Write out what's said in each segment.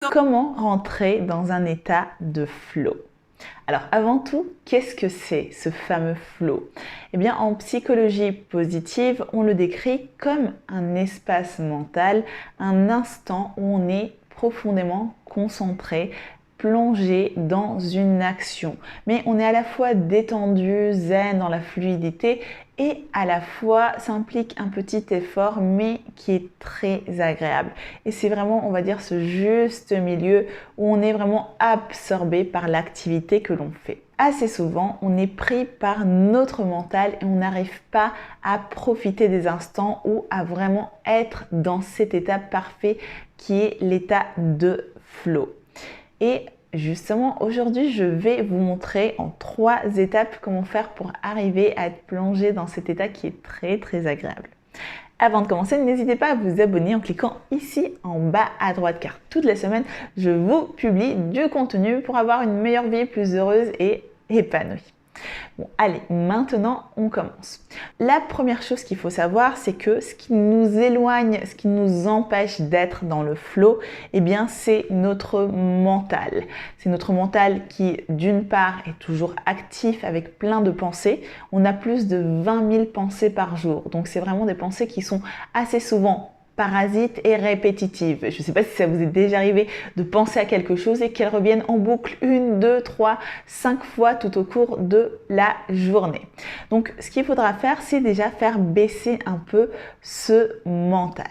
Comment rentrer dans un état de flow? Alors avant tout, qu'est-ce que c'est ce fameux flow? Eh bien en psychologie positive, on le décrit comme un espace mental, un instant où on est profondément concentré, plongé dans une action. Mais on est à la fois détendu, zen dans la fluidité et à la fois ça implique un petit effort mais qui est très agréable. Et c'est vraiment, on va dire, ce juste milieu où on est vraiment absorbé par l'activité que l'on fait. Assez souvent, on est pris par notre mental et on n'arrive pas à profiter des instants ou à vraiment être dans cet état parfait qui est l'état de flow. Et justement, aujourd'hui, je vais vous montrer en 3 étapes comment faire pour arriver à être plongé dans cet état qui est très agréable. Avant de commencer, n'hésitez pas à vous abonner en cliquant ici en bas à droite car toutes les semaines, je vous publie du contenu pour avoir une meilleure vie plus heureuse et épanouie. Bon, allez, maintenant on commence. La première chose qu'il faut savoir, c'est que ce qui nous éloigne, ce qui nous empêche d'être dans le flow, eh bien c'est notre mental. C'est notre mental qui, d'une part, est toujours actif avec plein de pensées. On a plus de 20 000 pensées par jour. Donc c'est vraiment des pensées qui sont assez souvent parasites et répétitives. Je ne sais pas si ça vous est déjà arrivé de penser à quelque chose et qu'elle revienne en boucle 1, 2, 3, 5 fois tout au cours de la journée. Donc ce qu'il faudra faire, c'est déjà faire baisser un peu ce mental.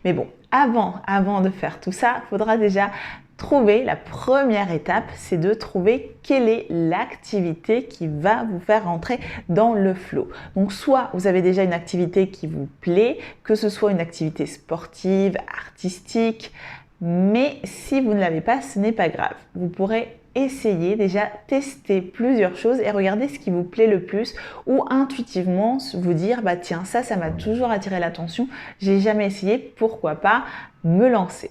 Mais bon, avant de faire tout ça, il faudra déjà trouver, la première étape, c'est de trouver quelle est l'activité qui va vous faire rentrer dans le flow. Donc soit vous avez déjà une activité qui vous plaît, que ce soit une activité sportive, artistique, mais si vous ne l'avez pas, ce n'est pas grave. Vous pourrez essayer déjà tester plusieurs choses et regarder ce qui vous plaît le plus ou intuitivement vous dire bah tiens ça m'a toujours attiré l'attention, j'ai jamais essayé, pourquoi pas me lancer.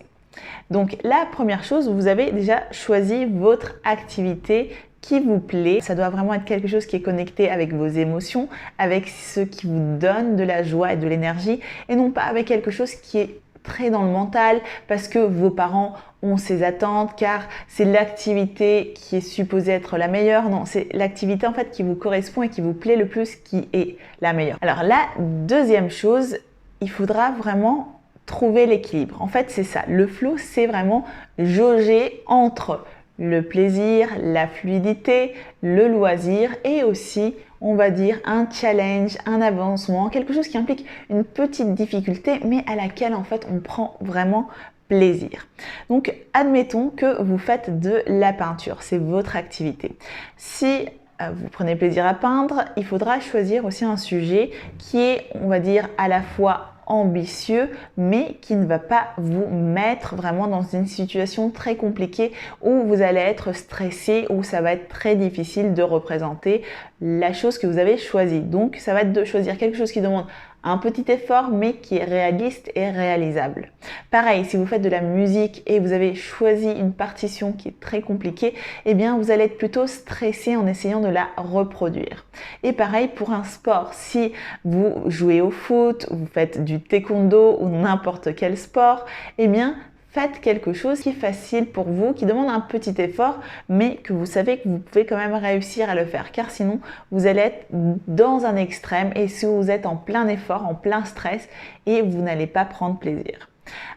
Donc la première chose, vous avez déjà choisi votre activité qui vous plaît. Ça doit vraiment être quelque chose qui est connecté avec vos émotions, avec ce qui vous donne de la joie et de l'énergie et non pas avec quelque chose qui est très dans le mental parce que vos parents ont ces attentes car c'est l'activité qui est supposée être la meilleure. Non, c'est l'activité en fait qui vous correspond et qui vous plaît le plus qui est la meilleure. Alors la deuxième chose, il faudra vraiment trouver l'équilibre. En fait, c'est ça. Le flow, c'est vraiment jauger entre le plaisir, la fluidité, le loisir et aussi, on va dire, un challenge, un avancement, quelque chose qui implique une petite difficulté, mais à laquelle, en fait, on prend vraiment plaisir. Donc, admettons que vous faites de la peinture. C'est votre activité. Si vous prenez plaisir à peindre, il faudra choisir aussi un sujet qui est, on va dire, à la fois ambitieux mais qui ne va pas vous mettre vraiment dans une situation très compliquée où vous allez être stressé, où ça va être très difficile de représenter la chose que vous avez choisie. Donc ça va être de choisir quelque chose qui demande un petit effort mais qui est réaliste et réalisable. Pareil, si vous faites de la musique et vous avez choisi une partition qui est très compliquée, eh bien vous allez être plutôt stressé en essayant de la reproduire. Et pareil pour un sport, si vous jouez au foot, vous faites du taekwondo ou n'importe quel sport, eh bien faites quelque chose qui est facile pour vous, qui demande un petit effort, mais que vous savez que vous pouvez quand même réussir à le faire. Car sinon, vous allez être dans un extrême et si vous êtes en plein effort, en plein stress, et vous n'allez pas prendre plaisir.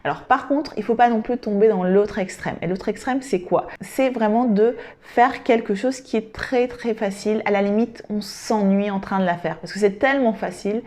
Alors par contre, il ne faut pas non plus tomber dans l'autre extrême. Et l'autre extrême, c'est quoi? C'est vraiment de faire quelque chose qui est très facile. À la limite, on s'ennuie en train de la faire parce que c'est tellement facile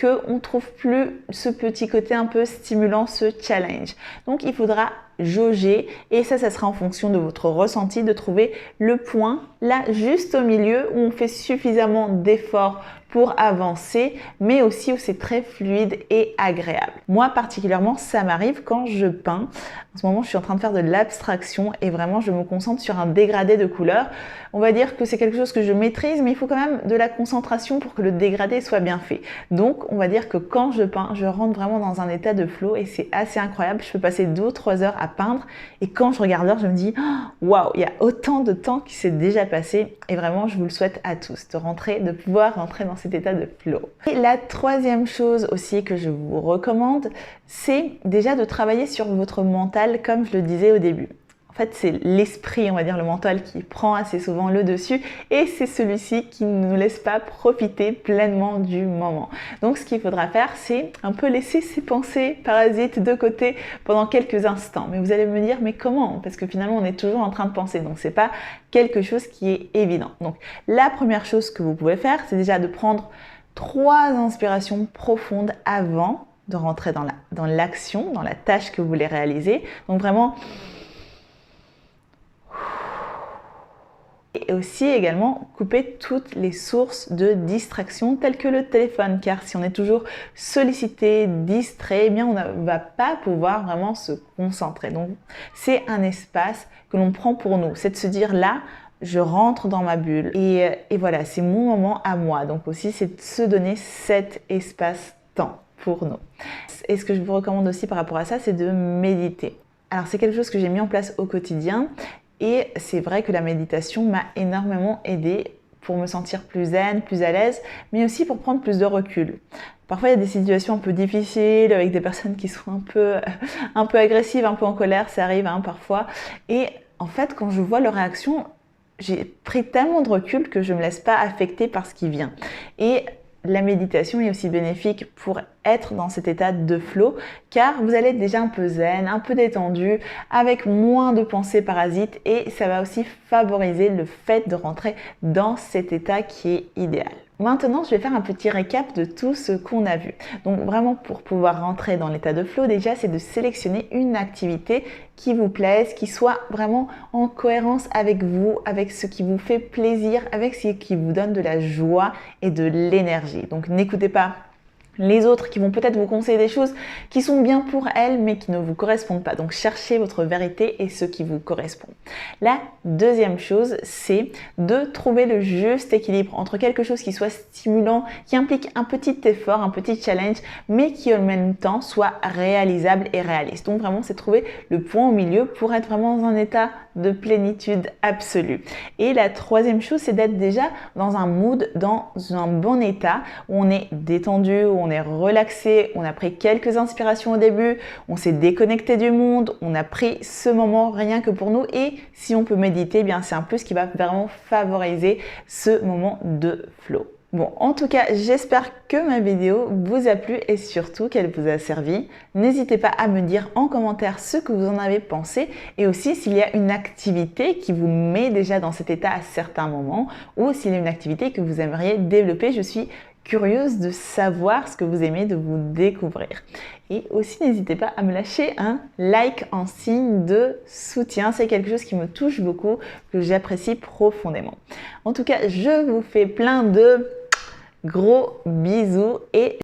qu'on ne trouve plus ce petit côté un peu stimulant, ce challenge. Donc il faudra jauger et ça sera en fonction de votre ressenti de trouver le point là juste au milieu où on fait suffisamment d'efforts pour avancer, mais aussi où c'est très fluide et agréable. Moi particulièrement, ça m'arrive quand je peins. En ce moment, je suis en train de faire de l'abstraction et vraiment, je me concentre sur un dégradé de couleurs. On va dire que c'est quelque chose que je maîtrise, mais il faut quand même de la concentration pour que le dégradé soit bien fait. Donc, on va dire que quand je peins, je rentre vraiment dans un état de flow et c'est assez incroyable. Je peux passer 2 ou 3 heures à peindre et quand je regarde l'heure, je me dis waouh, il y a autant de temps qui s'est déjà passé et vraiment, je vous le souhaite à tous de pouvoir rentrer dans cet état de flow. Et la troisième chose aussi que je vous recommande, c'est déjà de travailler sur votre mental comme je le disais au début. En fait, c'est l'esprit, on va dire le mental, qui prend assez souvent le dessus et c'est celui-ci qui ne nous laisse pas profiter pleinement du moment. Donc, ce qu'il faudra faire, c'est un peu laisser ces pensées parasites de côté pendant quelques instants. Mais vous allez me dire, mais comment? Parce que finalement, on est toujours en train de penser. Donc, c'est pas quelque chose qui est évident. Donc, la première chose que vous pouvez faire, c'est déjà de prendre 3 inspirations profondes avant de rentrer dans l'action, dans la tâche que vous voulez réaliser. Donc, vraiment... Et aussi également couper toutes les sources de distraction telles que le téléphone, car si on est toujours sollicité, distrait, eh bien on ne va pas pouvoir vraiment se concentrer. Donc c'est un espace que l'on prend pour nous, c'est de se dire là, je rentre dans ma bulle et voilà, c'est mon moment à moi. Donc aussi c'est de se donner cet espace-temps pour nous. Et ce que je vous recommande aussi par rapport à ça, c'est de méditer. Alors c'est quelque chose que j'ai mis en place au quotidien. Et c'est vrai que la méditation m'a énormément aidée pour me sentir plus zen, plus à l'aise, mais aussi pour prendre plus de recul. Parfois, il y a des situations un peu difficiles, avec des personnes qui sont un peu agressives, un peu en colère, ça arrive parfois. Et en fait, quand je vois leur réaction, j'ai pris tellement de recul que je ne me laisse pas affecter par ce qui vient. Et la méditation est aussi bénéfique pour être dans cet état de flow, car vous allez être déjà un peu zen, un peu détendu, avec moins de pensées parasites et ça va aussi favoriser le fait de rentrer dans cet état qui est idéal. Maintenant, je vais faire un petit récap de tout ce qu'on a vu. Donc vraiment, pour pouvoir rentrer dans l'état de flow, déjà, c'est de sélectionner une activité qui vous plaise, qui soit vraiment en cohérence avec vous, avec ce qui vous fait plaisir, avec ce qui vous donne de la joie et de l'énergie. Donc n'écoutez pas les autres qui vont peut-être vous conseiller des choses qui sont bien pour elles mais qui ne vous correspondent pas. Donc cherchez votre vérité et ce qui vous correspond. La deuxième chose, c'est de trouver le juste équilibre entre quelque chose qui soit stimulant, qui implique un petit effort, un petit challenge, mais qui en même temps soit réalisable et réaliste. Donc vraiment, c'est trouver le point au milieu pour être vraiment dans un état de plénitude absolue. Et la troisième chose, c'est d'être déjà dans un mood, dans un bon état où on est détendu, où on est relaxé, on a pris quelques inspirations au début, on s'est déconnecté du monde, on a pris ce moment rien que pour nous et si on peut méditer, eh bien c'est un plus qui va vraiment favoriser ce moment de flow. Bon, en tout cas, j'espère que ma vidéo vous a plu et surtout qu'elle vous a servi. N'hésitez pas à me dire en commentaire ce que vous en avez pensé et aussi s'il y a une activité qui vous met déjà dans cet état à certains moments ou s'il y a une activité que vous aimeriez développer. Je suis curieuse de savoir ce que vous aimez, de vous découvrir. Et aussi, n'hésitez pas à me lâcher un like en signe de soutien. C'est quelque chose qui me touche beaucoup, que j'apprécie profondément. En tout cas, je vous fais plein de gros bisous et